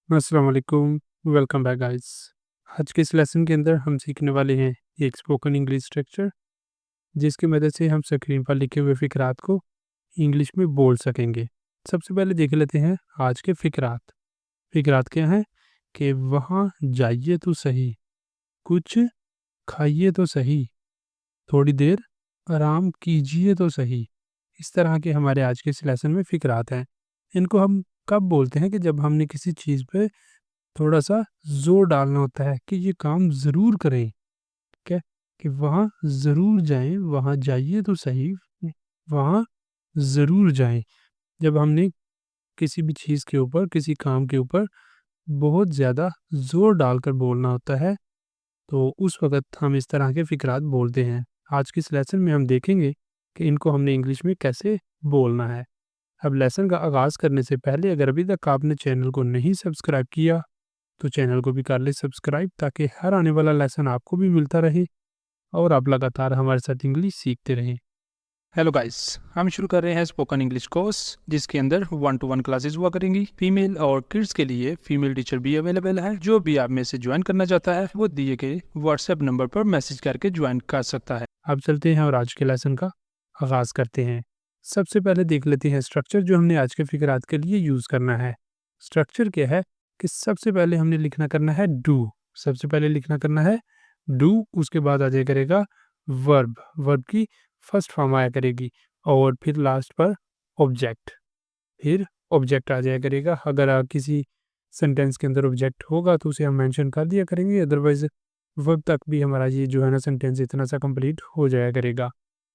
अस्सलाम वालेकुम, welcome back guys. आज के इस लेसन के अंदर हम सीखने वाले हैं एक स्पोकन इंग्लिश स्ट्रक्चर, जिसकी मदद से हम स्क्रीन पर लिखे हुए फ़िक्रात को इंग्लिश में बोल सकेंगे। सबसे पहले देख लेते हैं आज के फ़िक्रात। फ़िक्रात क्या हैं कि वहाँ जाइए तो सही, कुछ खाइए तो सही, थोड़ी देर आराम कीजिए तो सही। इस तरह के हमारे आज के इस लेसन में फ़िक्रात हैं। इनको हम कब बोलते हैं कि जब हमने किसी चीज़ पे थोड़ा-सा ज़ोर डालना होता है कि ये काम ज़रूर करें, ठीक है? कि वहाँ ज़रूर जाएँ, वहाँ जाइए तो सही, वहाँ ज़रूर जाएँ। जब हमने किसी भी चीज़ के ऊपर, किसी काम के ऊपर बहुत ज़्यादा ज़ोर डालकर बोलना होता है, तो उस वक़्त हम इस तरह के फ़िक्रात बोलते हैं। आज के इस लेसन में हम देखेंगे कि इनको हमने इंग्लिश में कैसे बोलना है। अब लेसन का आगाज़ करने से पहले अगर अभी तक आपने चैनल को नहीं सब्सक्राइब किया, तो चैनल को भी कर लें सब्सक्राइब ताकि हर आने वाला लेसन आपको भी मिलता रहे और आप लगातार हमारे साथ इंग्लिश सीखते रहें। हेलो गाइस, हम शुरू कर रहे हैं स्पोकन इंग्लिश कोर्स जिसके अंदर 1-to-1 क्लासेस हुआ करेंगी। फीमेल और किड्स के लिए फीमेल टीचर भी अवेलेबल है। जो भी आप में से ज्वाइन करना चाहता है वो दिए गए व्हाट्सएप नंबर पर मैसेज करके ज्वाइन कर सकता है। अब चलते हैं और आज के लेसन का आगाज़ करते हैं। सबसे पहले देख लेते हैं स्ट्रक्चर जो हमने आज के फ़िक्रात के लिए यूज़ करना है। स्ट्रक्चर क्या है कि सबसे पहले हमने लिखना करना है डू। सबसे पहले लिखना करना है डू, उसके बाद आ जाया करेगा वर्ब। वर्ब की फर्स्ट फॉर्म आया करेगी और फिर लास्ट पर ऑब्जेक्ट। फिर ऑब्जेक्ट आ जाया करेगा। अगर किसी सेंटेंस के अंदर ऑब्जेक्ट होगा तो उसे हम मेंशन कर दिया करेंगे, अदरवाइज़ वर्ब तक भी हमारा ये जो है ना सेंटेंस इतना सा कंप्लीट हो जाया करेगा।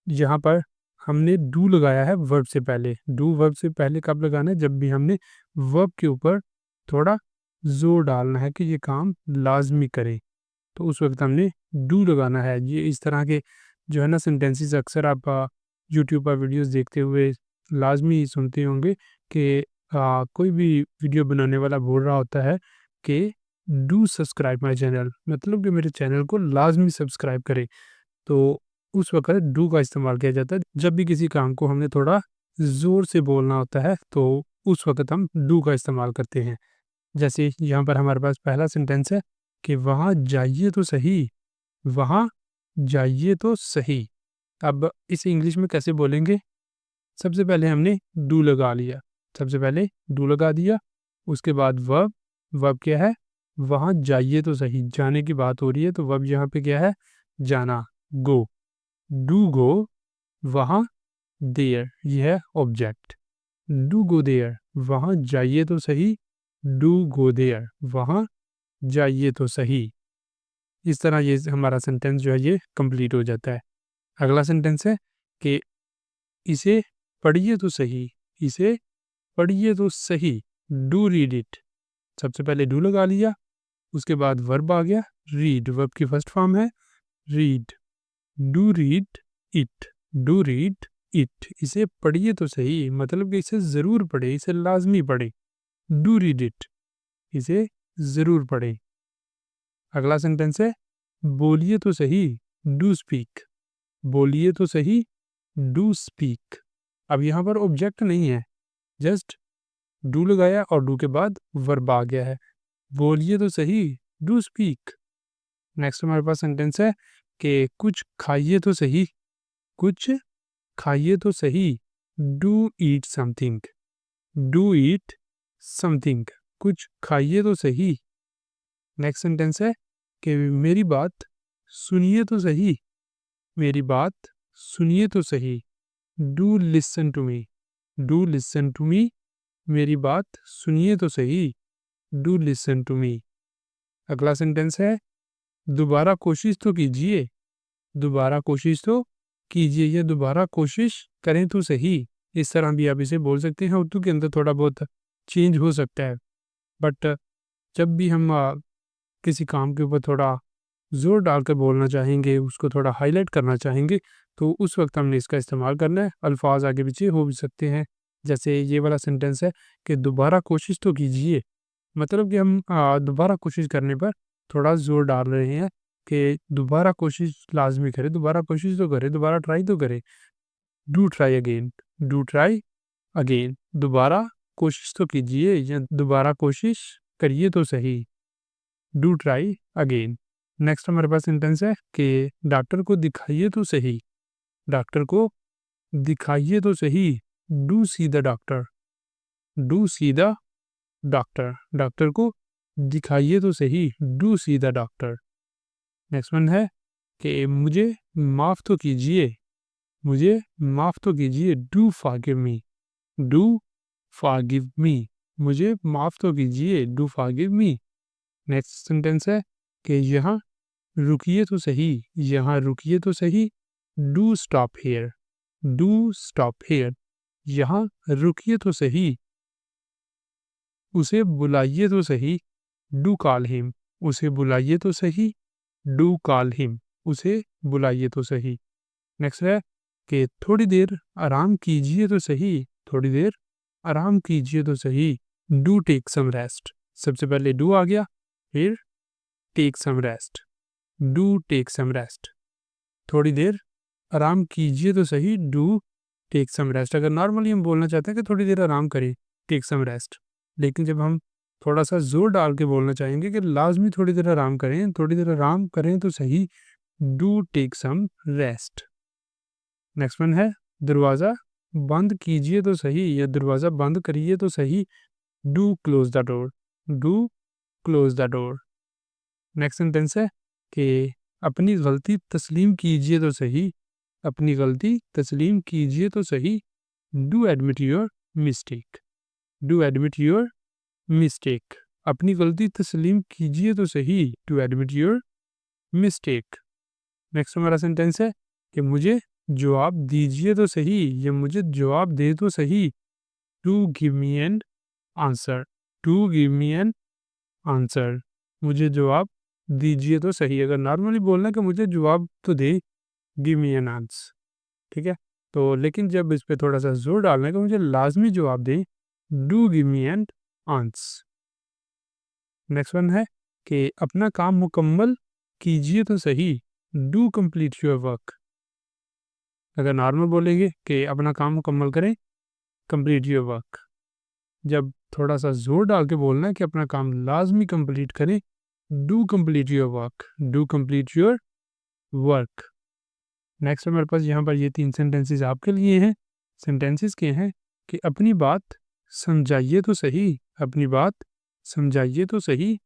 यहाँ पर हमने डू लगाया है वर्ब से पहले। डू वर्ब से पहले कब लगाना है? जब भी हमने वर्ब के यूपर थोड़ा ज़ोर डालना है कि ये काम लाज़मी करे, तो उस वक़्त हमने डू लगाना है। ये इस तरह के जो है ना सेंटेंसेस अक्सर आप यूट्यूब पर वीडियोज़ देखते हुए लाज़मी सुनते होंगे कि कोई भी वीडियो बनाने वाला बोल रहा होता है कि डू सब्सक्राइब माय चैनल, मतलब कि मेरे चैनल को लाज़मी सब्सक्राइब करें। तो उस वक़्त डू का इस्तेमाल किया जाता है। जब भी किसी काम को हमने थोड़ा ज़ोर से बोलना होता है, तो उस वक़्त हम डू का इस्तेमाल करते हैं। जैसे यहाँ पर हमारे पास पहला सेंटेंस है कि वहाँ जाइए तो सही, वहाँ जाइए तो सही। अब इसे इंग्लिश में कैसे बोलेंगे? सबसे पहले हमने डू लगा लिया। सबसे पहले डू लगा दिया, उसके बाद वर्ब। वर्ब क्या है? वहाँ जाइए तो सही, जाने की बात हो रही है तो वर्ब यहाँ पे क्या है? जाना, गो। डू गो वहाँ, देयर ये है ऑब्जेक्ट। डू गो देयर वहाँ जाइए तो सही, डू गो देयर वहाँ जाइए तो सही। इस तरह ये हमारा सेंटेंस जो है ये कंप्लीट हो जाता है। अगला सेंटेंस है कि इसे पढ़िए तो सही, इसे पढ़िए तो सही, डू रीड इट। सबसे पहले डू लगा लिया, उसके बाद वर्ब आ गया रीड। वर्ब की फर्स्ट फॉर्म है read. Do read it, do read it. इसे पढ़िए तो सही, मतलब कि इसे ज़रूर पढ़े, इसे लाज़मी पढ़े। डू रीड इट, इसे ज़रूर पढ़ें। अगला सेंटेंस है बोलिए तो सही, डू स्पीक। बोलिए तो सही, डू स्पीक। अब यहाँ पर ऑब्जेक्ट नहीं है, जस्ट डू लगाया और डू के बाद वर्ब आ गया है। बोलिए तो सही, डू स्पीक। नेक्स्ट हमारे पास सेंटेंस है कि कुछ खाइए तो सही, कुछ खाइए तो सही, do eat something. Do eat something, कुछ खाइए तो सही। नेक्स्ट सेंटेंस है कि मेरी बात सुनिए तो सही, मेरी बात सुनिए तो सही, do listen to me. Do listen to me, मेरी बात सुनिए तो सही, डू लिसन टू मी। अगला सेंटेंस है दोबारा कोशिश तो कीजिए, दोबारा कोशिश तो कीजिए या दोबारा कोशिश करें तो सही। इस तरह भी आप इसे बोल सकते हैं। उर्दू के अंदर थोड़ा बहुत चेंज हो सकता है, बट जब भी हम किसी काम के ऊपर थोड़ा ज़ोर डालकर बोलना चाहेंगे, उसको थोड़ा हाईलाइट करना चाहेंगे, तो उस वक़्त हमने इसका इस्तेमाल करना है। अल्फ़ाज़ आगे-पीछे हो भी सकते हैं। जैसे ये वाला सेंटेंस है कि दोबारा कोशिश तो कीजिए, मतलब कि हम दोबारा कोशिश करने पर थोड़ा ज़ोर डाल रहे हैं कि दोबारा कोशिश लाज़मी करें, दोबारा कोशिश तो करें, दोबारा ट्राई तो करें। Do try again, do try again. दोबारा कोशिश तो कीजिए या दोबारा कोशिश करिए तो सही, डू ट्राई अगेन। नेक्स्ट हमारे पास सेंटेंस है कि डॉक्टर को दिखाइए तो सही, डॉक्टर को दिखाइए तो सही, do see the doctor, do see the doctor, doctor को दिखाइए तो सही, do see the doctor. Next one है कि मुझे माफ़ तो कीजिए, मुझे माफ़ तो कीजिए, do forgive me, do forgive me, मुझे माफ़ तो कीजिए, do forgive me. Next sentence है कि यहाँ रुकिए तो सही, यहाँ रुकिए तो सही, do stop hair, do stop hair, यहाँ रुकिए तो सही, उसे बुलाइए तो सही, डू कॉल हिम, उसे बुलाइए तो सही, डू कॉल हिम, उसे बुलाइए तो सही। नेक्स्ट है कि थोड़ी देर आराम कीजिए तो सही, थोड़ी देर आराम कीजिए तो सही, डू टेक सम रेस्ट। सबसे पहले डू आ गया, फिर take some rest, do take some rest, थोड़ी देर आराम कीजिए तो सही, डू टेक सम रेस्ट। अगर नॉर्मली हम बोलना चाहते हैं कि थोड़ी देर आराम करें, टेक सम रेस्ट, लेकिन जब हम थोड़ा सा जोर डाल के बोलना चाहेंगे कि लाजमी थोड़ी देर आराम करें, थोड़ी देर आराम करें तो सही, do take some rest. Next one है दरवाज़ा बंद कीजिए तो सही, या दरवाज़ा बंद करिए तो सही, do close the door, do close the door. Next sentence है कि अपनी गलती तस्लीम कीजिए तो सही, अपनी गलती तस्लीम कीजिए तो सही, do admit your mistake, do admit your mistake, अपनी गलती तस्लीम कीजिए तो सही, to admit your mistake. Next हमारा सेंटेंस है कि मुझे जवाब दीजिए तो सही, या मुझे जवाब दे तो सही, to give me an answer, to give me an answer, मुझे जवाब दीजिए तो सही। अगर नॉर्मली बोलना कि मुझे जवाब तो दे, गिव मी एन आंसर, ठीक है। तो लेकिन जब इस पे थोड़ा सा जोर डालना है कि मुझे लाजमी जवाब दें, do give me an answer. Next one है कि अपना काम मुकम्मल कीजिए तो सही, डू कंप्लीट योर वर्क। अगर नॉर्मल बोलेंगे कि अपना काम मुकम्मल करें, कंप्लीट योर वर्क। जब थोड़ा सा जोर डाल के बोलना है कि अपना काम लाजमी कंप्लीट करें, do complete your work, do complete your work. Next हमारे पास यहाँ पर ये 3 सेंटेंसेस आपके लिए हैं। सेंटेंसेस के हैं कि अपनी बात समझाइए तो सही, अपनी बात समझाइए तो सही,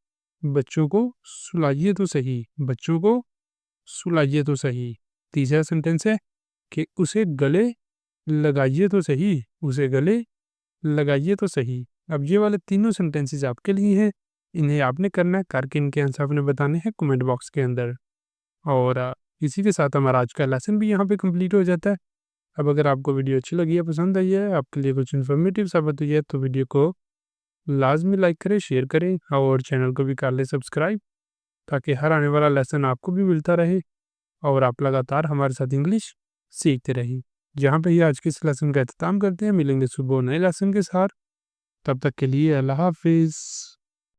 बच्चों को सुलाइए तो सही, बच्चों को सुलाइए तो सही। तीसरा सेंटेंस है कि उसे गले लगाइए तो सही, उसे गले लगाइए तो सही। अब ये वाले तीनों सेंटेंसेस आपके लिए हैं, इन्हें आपने करना है, करके इनके आंसर आपने बताने हैं कमेंट बॉक्स के अंदर। और इसी के साथ हमारा आज का लेसन भी यहाँ पे कंप्लीट हो जाता है। अब अगर आपको वीडियो अच्छी लगी है, पसंद आई है, आपके लिए कुछ इन्फॉर्मेटिव साबित हुई है, तो वीडियो को लाजमी लाइक करें, शेयर करें और चैनल को भी कर लें सब्सक्राइब, ताकि हर आने वाला लेसन आपको भी मिलता रहे और आप लगातार हमारे साथ इंग्लिश सीखते रहें। जहाँ पे ही आज के इस लेसन का अख्ताम करते हैं, मिलेंगे सुबह नए लेसन के साथ। तब तक के लिए अल्लाह हाफिज़।